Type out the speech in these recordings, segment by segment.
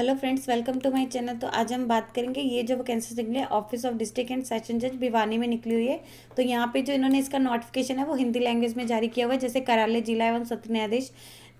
Hello friends, welcome to my channel. तो आज हम बात करेंगे ये जो वैकेंसी निकली है office of district and session जज भिवानी में निकली हुई है। तो यहाँ पे जो इन्होंने इसका नोटिफिकेशन है वो हिंदी लैंग्वेज में जारी किया हुआ है। जैसे कार्यालय जिला एवं सत्र न्यायाधीश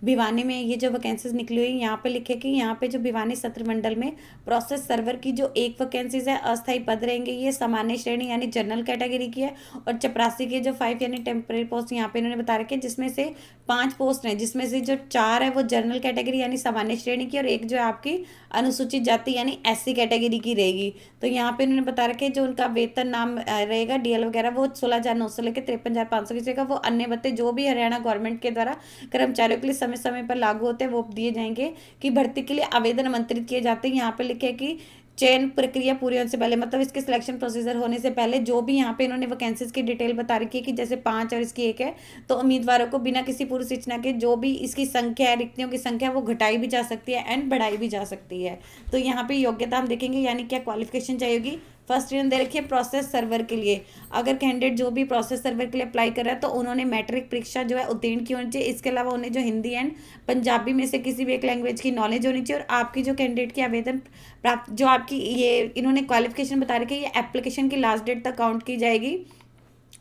भिवानी में ये जो वैकेंसीज निकली हुई है, यहाँ पे लिखे कि यहाँ पे जो भिवानी सत्र मंडल में प्रोसेस सर्वर की जो एक वैकेंसीज है अस्थायी पद रहेंगे, ये सामान्य श्रेणी यानी जनरल कैटेगरी की है। और चपरासी के जो 5 यानी टेम्पररी पोस्ट यहाँ पे इन्होंने बता रखे हैं, जिसमें से 5 पोस्ट हैं, जिसमें से जो 4 है वो जनरल कैटेगरी यानी सामान्य श्रेणी की और एक जो है आपकी अनुसूचित जाति यानी एससी कैटेगरी की रहेगी। तो यहाँ पे इन्होंने बता रखे जो उनका वेतन नाम रहेगा डीएल वगैरह वो 16,900 लेकर 53,500 की रहेगा। वो अन्य भत्ते जो भी हरियाणा गवर्नमेंट के द्वारा कर्मचारियों के लिए समय समय पर लागू होते हैं वो दिए जाएंगे। कि भर्ती के लिए आवेदन आमंत्रित किए जाते हैं, यहाँ पे लिखे कि चयन प्रक्रिया पूरी होने से पहले, मतलब इसके सिलेक्शन प्रोसीजर होने से पहले जो भी यहाँ पे इन्होंने वैकेंसीज की डिटेल बता रखी है कि जैसे 5 और इसकी 1 है, तो उम्मीदवारों को बिना किसी पूर्व सूचना के जो भी इसकी संख्या है, रिक्तियों की संख्या वो घटाई भी जा सकती है एंड बढ़ाई भी जा सकती है। तो यहाँ पे योग्यता हम देखेंगे यानी क्या क्वालिफिकेशन चाहिए होगी। फर्स्ट इन्होंने दे रखी है प्रोसेस सर्वर के लिए, अगर कैंडिडेट जो भी प्रोसेस सर्वर के लिए अप्लाई कर रहा है तो उन्होंने मैट्रिक परीक्षा जो है उत्तीर्ण की होनी चाहिए। इसके अलावा उन्हें जो हिंदी एंड पंजाबी में से किसी भी एक लैंग्वेज की नॉलेज होनी चाहिए। और आपकी जो कैंडिडेट की आवेदन प्राप्त जो आपकी ये इन्होंने क्वालिफिकेशन बता रखी है, ये एप्लीकेशन की लास्ट डेट तक काउंट की जाएगी।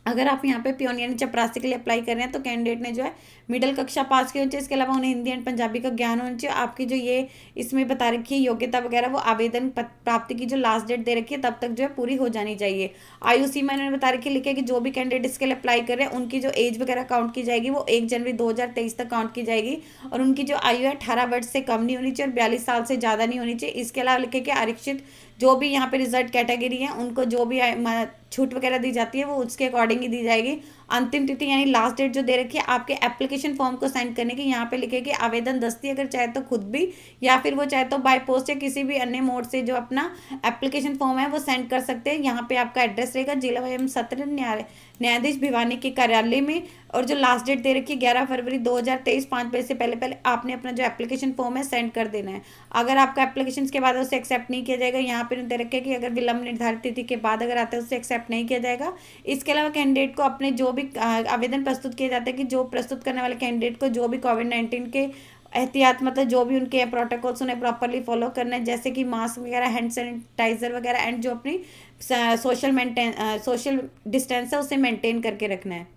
अगर आप यहाँ पे पियोन यानी चपरासी के लिए अप्लाई कर रहे हैं तो कैंडिडेट ने जो है मिडिल कक्षा पास की होनी चाहिए। इसके अलावा उन्हें हिंदी एंड पंजाबी का ज्ञान होना चाहिए। आपकी जो ये इसमें बता रखी है योग्यता वगैरह वो आवेदन प्राप्ति की जो लास्ट डेट दे रखी है तब तक जो है पूरी हो जानी चाहिए। आयु सीमा इन्होंने बता रखी लिखे कि जो भी कैंडिडेट इसके लिए अप्लाई कर रहे हैं उनकी जो एज वगैरह काउंट की जाएगी वो 1 जनवरी 2023 तक काउंट की जाएगी। और उनकी जो आयु है 18 वर्ष से कम नहीं होनी चाहिए और 42 साल से ज़्यादा नहीं होनी चाहिए। इसके अलावा लिखे कि आरक्षित जो भी यहाँ पे रिजर्व कैटेगरी है उनको जो भी छूट वगैरह दी जाती है वो उसके अकॉर्डिंग ही दी जाएगी। अंतिम तिथि यानी लास्ट डेट जो दे रखी है आपके एप्लीकेशन फॉर्म को सेंड करने की, यहाँ पे लिखे कि आवेदन दस्ती अगर चाहे तो खुद भी या फिर वो चाहे तो बाय पोस्ट या किसी भी अन्य मोड से जो अपना एप्लीकेशन फॉर्म है वो सेंड कर सकते हैं। यहाँ पे आपका एड्रेस रहेगा जिला एवं सत्र न्यायाधीश भिवानी के कार्यालय में। और जो लास्ट डेट दे रखी है 11 फरवरी 2023 5 बजे से पहले पहले आपने अपना जो एप्लीकेशन फॉर्म है सेंड कर देना है। अगर आपका एप्लीकेशन के बाद उसे एक्सेप्ट नहीं किया जाएगा, यहाँ पे दे रखे कि अगर विलंब निर्धारित तिथि के बाद अगर आता है उसे एक्सेप्ट नहीं किया जाएगा। इसके अलावा कैंडिडेट को अपने जो भी आवेदन प्रस्तुत किए जाते हैं कि जो प्रस्तुत करने वाले कैंडिडेट को जो भी कोविड-19 के एहतियात मतलब जो भी उनके प्रोटोकॉल्स उन्हें प्रॉपरली फॉलो करना है, जैसे कि मास्क वगैरह, हैंड सैनिटाइजर वगैरह एंड जो अपनी सोशल डिस्टेंस है उसे मेंटेन करके रखना है।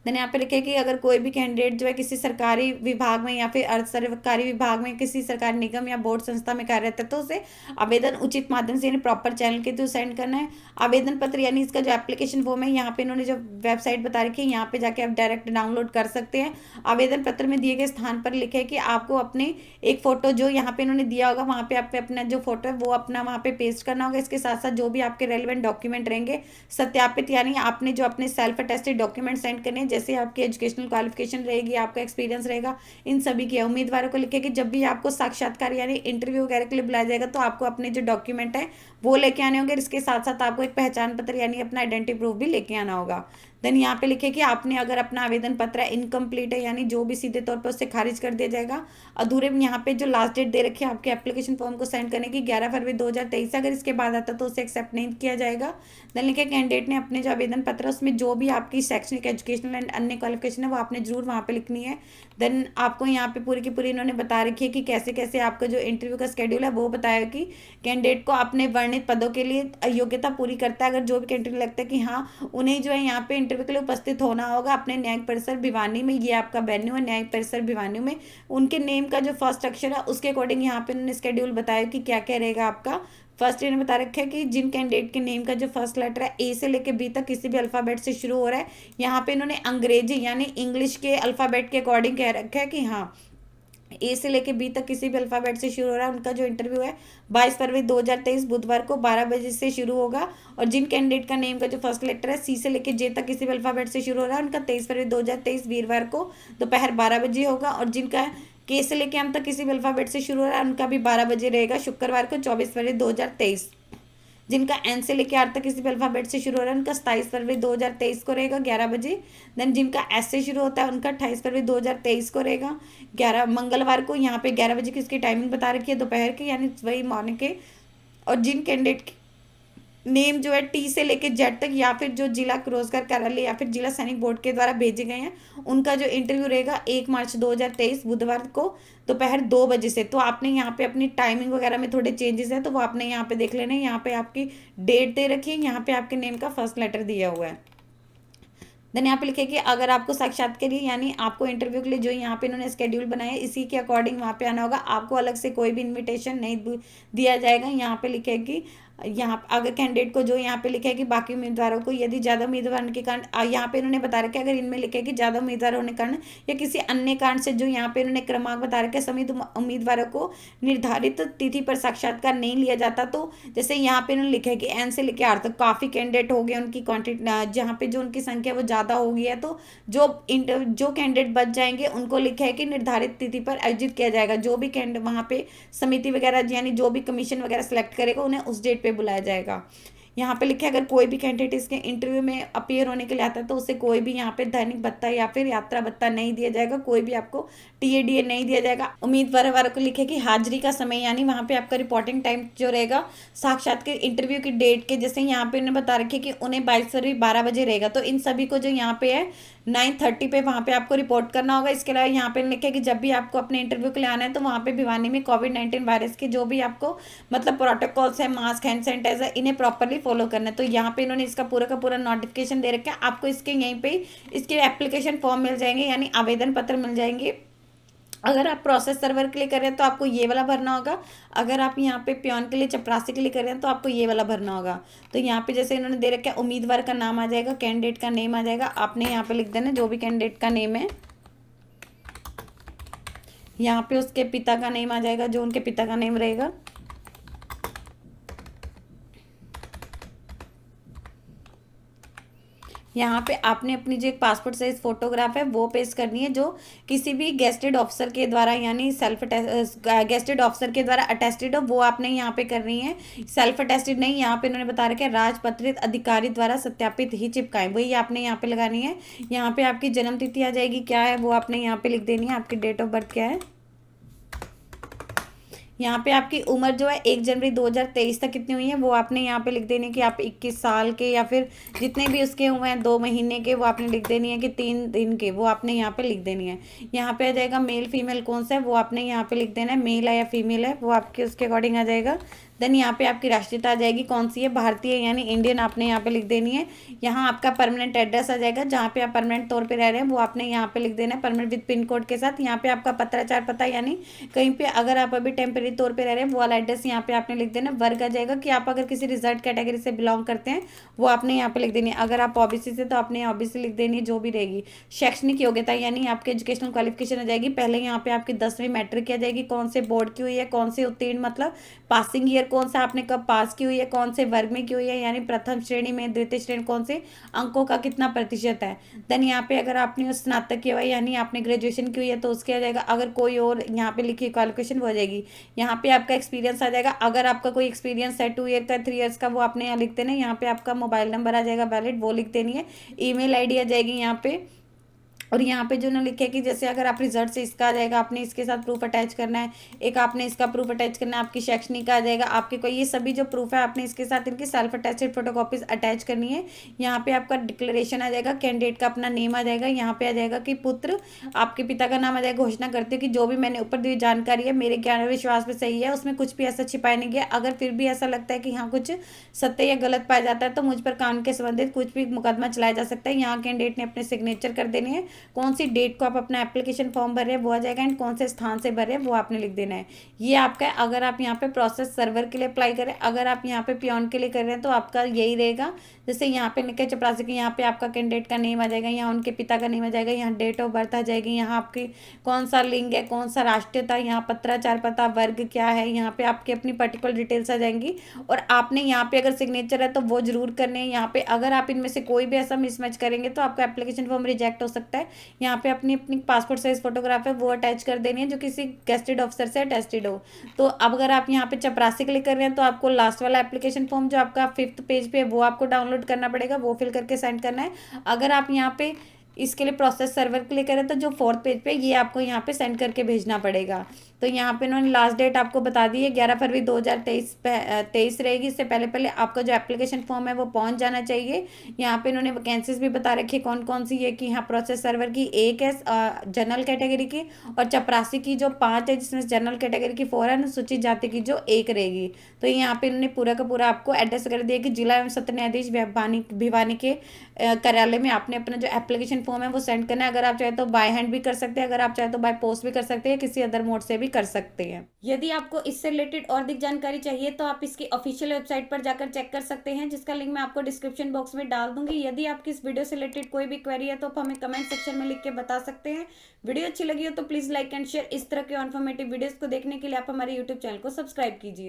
देन यहाँ पे लिखे कि अगर कोई भी कैंडिडेट जो है किसी सरकारी विभाग में या फिर अर्ध सरकारी विभाग में किसी सरकारी निगम या बोर्ड संस्था में कार्यरत है तो उसे आवेदन उचित माध्यम से यानी प्रॉपर चैनल के थ्रू सेंड करना है। आवेदन पत्र यानी इसका जो एप्लीकेशन फॉर्म है यहाँ पे इन्होंने जो वेबसाइट बता रखी है यहाँ पे जाके आप डायरेक्ट डाउनलोड कर सकते हैं। आवेदन पत्र में दिए गए स्थान पर लिखे कि आपको अपने एक फोटो जो यहाँ पे इन्होंने दिया होगा वहाँ पे आप अपना जो फोटो है वो अपना वहाँ पे पेस्ट करना होगा। इसके साथ साथ जो भी आपके रेलिवेंट डॉक्यूमेंट रहेंगे सत्यापित यानी आपने जो अपने सेल्फ अटेस्टेड डॉक्यूमेंट सेंड करने, जैसे आपकी एजुकेशनल क्वालिफिकेशन रहेगी, आपका एक्सपीरियंस रहेगा, इन सभी के उम्मीदवारों को लिखे कि जब भी आपको साक्षात्कार यानी इंटरव्यू वगैरह के लिए बुलाया जाएगा तो आपको अपने जो डॉक्यूमेंट है वो लेके आने होंगे। इसके साथ साथ आपको एक पहचान पत्र यानी अपना आइडेंटिटी प्रूफ भी लेके आना होगा। देन यहाँ पे लिखे कि आपने अगर अपना आवेदन पत्र इनकम्प्लीट है यानी जो भी सीधे तौर पर उससे खारिज कर दिया जाएगा। अधूरे यहाँ पे जो लास्ट डेट दे रखी है आपके एप्लीकेशन फॉर्म को सेंड करने की 11 फरवरी 2023, अगर इसके बाद आता तो उसे एक्सेप्ट नहीं किया जाएगा। देन लिखे कैंडिडेट ने अपने जो आवेदन पत्र उसमें जो भी आपकी शैक्षणिक, एजुकेशनल एंड अन्य क्वालिफिकेशन है वो आपने जरूर वहाँ पे लिखनी है। देन आपको यहाँ पे पूरी की पूरी इन्होंने बता रखी है कि कैसे कैसे आपका जो इंटरव्यू का शेड्यूल है वो बताया कि कैंडिडेट को अपने वर्णित पदों के लिए योग्यता पूरी करता है। अगर जो भी कैंडिडेट लगता है कि हाँ उन्हें जो है यहाँ पे इंटरव्यू के लिए उपस्थित होना होगा अपने न्यायिक परिसर भिवानी में, ये आपका वेन्यू है न्यायिक परिसर भिवानी में, उनके नेम का जो फर्स्ट अक्षर है उसके अकॉर्डिंग यहाँ पे उन्होंने शेड्यूल बताया कि क्या क्या रहेगा आपका। फर्स्ट इन्होंने बता रखा है कि जिन कैंडिडेट के नेम का जो फर्स्ट लेटर है ए से लेकर बी तक किसी भी अल्फाबेट से शुरू हो रहा है, यहाँ पे इन्होंने अंग्रेजी यानी इंग्लिश के अल्फाबेट के अकॉर्डिंग कह रखा है कि हाँ ए से लेके बी तक किसी भी अल्फाबेट से शुरू हो रहा है। उनका जो इंटरव्यू है 22 फरवरी 2023 बुधवार को 12 बजे से शुरू होगा। और जिन कैंडिडेट का नेम का जो फर्स्ट लेटर है सी से लेके जे तक किसी भी अल्फाबेट से शुरू हो रहा है उनका 23 फरवरी 2023 वीरवार को दोपहर 12 बजे होगा। और जिनका के से लेके एम तक किसी भी अल्फाबेट से शुरू हो रहा है उनका भी 12 बजे रहेगा शुक्रवार को 24 फरवरी 2023। जिनका एन से लेकर आर तक किसी भी अल्फाबेट से शुरू हो रहा है उनका 27 फरवरी 2023 को रहेगा 11 बजे। देन जिनका एस से शुरू होता है उनका 28 फरवरी 2023 को रहेगा 11 मंगलवार को। यहाँ पे 11 बजे की इसकी टाइमिंग बता रखी है दोपहर की यानी वही मॉर्निंग के। और जिन कैंडिडेट नेम जो है टी से लेके जेड तक, या फिर जो जिला रोजगार कार्यालय या फिर जिला सैनिक बोर्ड के द्वारा भेजे गए हैं, उनका जो इंटरव्यू रहेगा 1 मार्च 2023 बुधवार को दोपहर 2 बजे से। तो आपने यहाँ पे अपनी टाइमिंग वगैरह में थोड़े चेंजेस है तो वो आपने यहाँ पे देख लेना है। यहाँ पे आपकी डेट दे रखी है, यहाँ पे आपके नेम का फर्स्ट लेटर दिया हुआ है। देन यहाँ पे लिखे कि अगर आपको साक्षात्कार के लिए यानी आपको इंटरव्यू के लिए जो यहाँ पे इन्होंने स्केड्यूल बनाया है इसी के अकॉर्डिंग वहाँ पे आना होगा। आपको अलग से कोई भी इनविटेशन नहीं दिया जाएगा। यहाँ पे लिखे कि यहाँ अगर कैंडिडेट को जो यहाँ पे लिखा है कि बाकी उम्मीदवारों को यदि ज़्यादा उम्मीदवार होने के कारण, यहाँ पे इन्होंने बता रखा है अगर इनमें लिखे कि ज़्यादा उम्मीदवार होने के कारण या किसी अन्य कारण से जो यहाँ पे इन्होंने क्रमांक बता रखा है समित उम्मीदवारों को निर्धारित तिथि पर साक्षात्कार नहीं लिया जाता। तो जैसे यहाँ पे इन्होंने लिखा है कि एन से लेकर आर तक काफ़ी कैंडिडेट हो गए, उनकी क्वान्टिटी जहाँ पे जो उनकी संख्या वो ज़्यादा हो गई है, तो जो कैंडिडेट बच जाएंगे उनको लिखा है कि निर्धारित तिथि पर आयोजित किया जाएगा। जो भी कैंडिडेट वहाँ पे समिति वगैरह यानी जो भी कमीशन वगैरह सेलेक्ट करेगा उन्हें उस डेट पे बुलाया जाएगा। यहाँ पे लिखा है अगर कोई भी कैंडिडेट इसके इंटरव्यू में अपीयर होने के लिए आता है तो उसे कोई भी यहाँ पे दैनिक भत्ता या फिर यात्रा भत्ता नहीं दिया जाएगा, कोई भी आपको टीएडीए नहीं दिया जाएगा। उम्मीदवार वालों को लिखे कि हाजिरी का समय यानी वहाँ पे आपका रिपोर्टिंग टाइम जो रहेगा साक्षात्कार इंटरव्यू की डेट के, जैसे यहाँ पे उन्हें बता रखी कि उन्हें 22 फरवरी 12 बजे रहेगा। तो इन सभी को जो यहाँ पे है 9:30 पे वहाँ पे आपको रिपोर्ट करना होगा। इसके अलावा यहाँ पे लिखे कि जब भी आपको अपने इंटरव्यू के लिए आना है तो वहाँ पे भिवानी में कोविड-19 वायरस के जो भी आपको मतलब प्रोटोकॉल्स है, मास्क, हैंड सैनिटाइजर, इन्हें प्रॉपरली फॉलो करना है। तो यहाँ पे इन्होंने इसका पूरा का पूरा नोटिफिकेशन दे रखा है। आपको इसके यहीं पे इसके एप्लीकेशन फॉर्म मिल जाएंगे यानी आवेदन पत्र मिल जाएंगे। अगर आप प्रोसेस सर्वर के लिए कर रहे हैं तो आपको ये वाला भरना होगा। अगर आप यहाँ पे प्योन के लिए चपरासी के लिए कर रहे हैं तो आपको ये वाला भरना होगा। तो यहाँ पे जैसे इन्होंने दे रखा है उम्मीदवार का नाम आ जाएगा, कैंडिडेट का नेम आ जाएगा, आपने यहाँ पे लिख देना जो भी कैंडिडेट का नेम है। यहाँ पे उसके पिता का नेम आ जाएगा, जो उनके पिता का नेम रहेगा। यहाँ पे आपने अपनी जो एक पासपोर्ट साइज फोटोग्राफ है वो पेश करनी है, जो किसी भी गेस्टेड ऑफिसर के द्वारा यानी सेल्फ गेस्टेड ऑफिसर के द्वारा अटेस्टेड हो, वो आपने यहाँ पे करनी है। सेल्फ अटेस्टेड नहीं, यहाँ पे उन्होंने बता रखा है राजपत्रित अधिकारी द्वारा सत्यापित ही चिपकाएं, वही आपने यहाँ पे लगानी है। यहाँ पे आपकी जन्म तिथि आ जाएगी, क्या है वो आपने यहाँ पे लिख देनी है, आपकी डेट ऑफ बर्थ क्या है। यहाँ पे आपकी उम्र जो है 1 जनवरी 2023 तक कितनी हुई है वो आपने यहाँ पे लिख देनी है कि आप 21 साल के या फिर जितने भी उसके हुए हैं 2 महीने के वो आपने लिख देनी है कि 3 दिन के वो आपने यहाँ पे लिख देनी है। यहाँ पे आ जाएगा मेल फीमेल कौन सा है वो आपने यहाँ पे लिख देना है, मेल है या फीमेल है वो आपके उसके अकॉर्डिंग आ जाएगा। देन यहाँ पे आपकी राष्ट्रीयता आ जाएगी कौन सी है, भारतीय यानी इंडियन आपने यहाँ पे लिख देनी है। यहाँ आपका परमानेंट एड्रेस आ जाएगा, जहाँ पे आप परमानेंट तौर पे रह रहे हैं वो आपने यहाँ पे लिख देना है परमानेंट विद पिन कोड के साथ। यहाँ पे आपका पत्राचार पता यानी कहीं पे अगर आप अभी टेम्परेरी तौर पे रह रहे हैं वो वाला एड्रेस यहाँ पे आपने लिख देना। वर्ग आ जाएगा कि आप अगर किसी रिजर्व कैटेगरी से बिलोंग करते हैं वो आपने यहाँ पे लिख देनी है। अगर आप ओबीसी से तो आपने ओबीसी लिख देनी है जो भी रहेगी। शैक्षणिक योग्यता यानी आपकी एजुकेशनल क्वालिफिकेशन आ जाएगी, पहले यहाँ पे आपकी 10वीं मैट्रिक की आ जाएगी, कौन से बोर्ड की हुई है, कौन से उत्तीर्ण मतलब पासिंग ईयर कौन सा आपने कब पास की हुई है, कौन से वर्ग में की हुई है यानी प्रथम श्रेणी में, द्वितीय श्रेणी कौन से अंकों का कितना प्रतिशत है। देन यहाँ पे अगर आपने स्नातक किया हुआ है यानी आपने ग्रेजुएशन की हुई है तो उसके आ जाएगा। अगर कोई और यहाँ पे लिखी क्वालिफिकेशन वो हो जाएगी। यहाँ पे आपका एक्सपीरियंस आ जाएगा, अगर आपका कोई एक्सपीरियंस है 2 ईयर का 3 ईयर्स का वो आपने यहाँ लिख देना है। यहाँ पे आपका मोबाइल नंबर आ जाएगा वैलिड वो लिख देनी है। ईमेल आईडी आ जाएगी यहाँ पे। और यहाँ पे जो ना लिखे कि जैसे अगर आप रिजल्ट से इसका आ जाएगा आपने इसके साथ प्रूफ अटैच करना है, एक आपने इसका प्रूफ अटैच करना है, आपकी शैक्षणिक का आ जाएगा, आपके कोई ये सभी जो प्रूफ है आपने इसके साथ इनकी सेल्फ अटैचड फोटोकॉपीज अटैच करनी है। यहाँ पे आपका डिक्लेरेशन आ जाएगा, कैंडिडेट का अपना नेम आ जाएगा, यहाँ पे आ जाएगा कि पुत्र, आपके पिता का नाम आ जाएगा। घोषणा करते हो कि जो भी मैंने ऊपर दी जानकारी है मेरे ज्ञान और विश्वास पे सही है, उसमें कुछ भी ऐसा छिपाया नहीं गया। अगर फिर भी ऐसा लगता है कि यहाँ कुछ सत्य या गलत पाया जाता है तो मुझ पर कानून के संबंधित कुछ भी मुकदमा चलाया जा सकता है। यहाँ कैंडिडेट ने अपने सिग्नेचर कर देने हैं, कौन सी डेट को आप अपना एप्लीकेशन फॉर्म भर रहे हैं वो आ जाएगा एंड कौन से स्थान से भर रहे हैं वो आपने लिख देना है। ये आपका है। अगर आप यहाँ पे प्रोसेस सर्वर के लिए अप्लाई करें, अगर आप यहाँ पे पियोन के लिए कर रहे हैं तो आपका यही रहेगा। जैसे यहाँ पे लिखे चपरासी के, यहाँ पे आपका कैंडिडेट का नेम आ जाएगा, यहाँ उनके पिता का नेम आ जाएगा, यहाँ डेट ऑफ बर्थ आ जाएगी, यहाँ आपकी कौन सा लिंग है, कौन सा राष्ट्रीयता, यहाँ पत्राचार पता, वर्ग क्या है, यहाँ पे आपकी अपनी पर्टिकुलर डिटेल्स आ जाएंगी। और आपने यहाँ पे अगर सिग्नेचर है तो वो जरूर करने हैं। यहाँ पे अगर आप इनमें से कोई भी ऐसा मिसमैच करेंगे तो आपका एप्लीकेशन फॉर्म रिजेक्ट हो सकता है। यहाँ पे अपनी अपनी पासपोर्ट साइज फोटोग्राफ है वो अटैच कर देनी है जो किसी गेस्टेड ऑफिसर से अटेस्टेड हो। तो अब अगर आप यहाँ पे चपरासी के लिए कर रहे हैं तो आपको लास्ट वाला एप्लीकेशन फॉर्म जो आपका 5th पेज पे है वो आपको डाउनलोड करना पड़ेगा, वो फिल करके सेंड करना है। अगर आप यहाँ पे इसके लिए प्रोसेस सर्वर के लिए करें तो जो 4th पेज पे ये आपको यहाँ पे सेंड करके भेजना पड़ेगा। तो यहाँ पे इन्होंने लास्ट डेट आपको बता दी है 11 फरवरी 2023 रहेगी। इससे पहले पहले आपका जो एप्लीकेशन फॉर्म है वो पहुंच जाना चाहिए। यहाँ पे इन्होंने वैकेंसीज भी बता रखी है कौन कौन सी है, कि यहाँ प्रोसेस सर्वर की एक है जनरल कैटेगरी की, और चपरासी की जो 5 है जिसमें जनरल कैटेगरी की 4 है, अनुसूचित जाति की जो 1 रहेगी। तो यहाँ पे इन्होंने पूरा का पूरा आपको एड्रेस कर दिया कि जिला एवं सत्र न्यायाधीश भिवानी के कार्यालय में आपने अपना जो एप्लीकेशन फॉर्म है वो सेंड करना है। अगर आप चाहे तो बाय हैंड भी कर सकते हैं, अगर आप चाहे तो बाय पोस्ट भी कर सकते हैं, किसी अदर मोड से भी कर सकते हैं। यदि आपको इससे रिलेटेड और अधिक जानकारी चाहिए तो आप इसकी ऑफिशियल वेबसाइट पर जाकर चेक कर सकते हैं, जिसका लिंक मैं आपको डिस्क्रिप्शन बॉक्स में डाल दूंगी। यदि आपकी इस वीडियो से रिलेटेड कोई भी क्वेरी है तो आप हमें कमेंट सेक्शन में लिख के बता सकते हैं। वीडियो अच्छी लगी हो तो प्लीज लाइक एंड शेयर। इस तरह के इन्फॉर्मेटिव वीडियोस को देखने के लिए आप हमारे यूट्यूब चैनल को सब्सक्राइब कीजिए।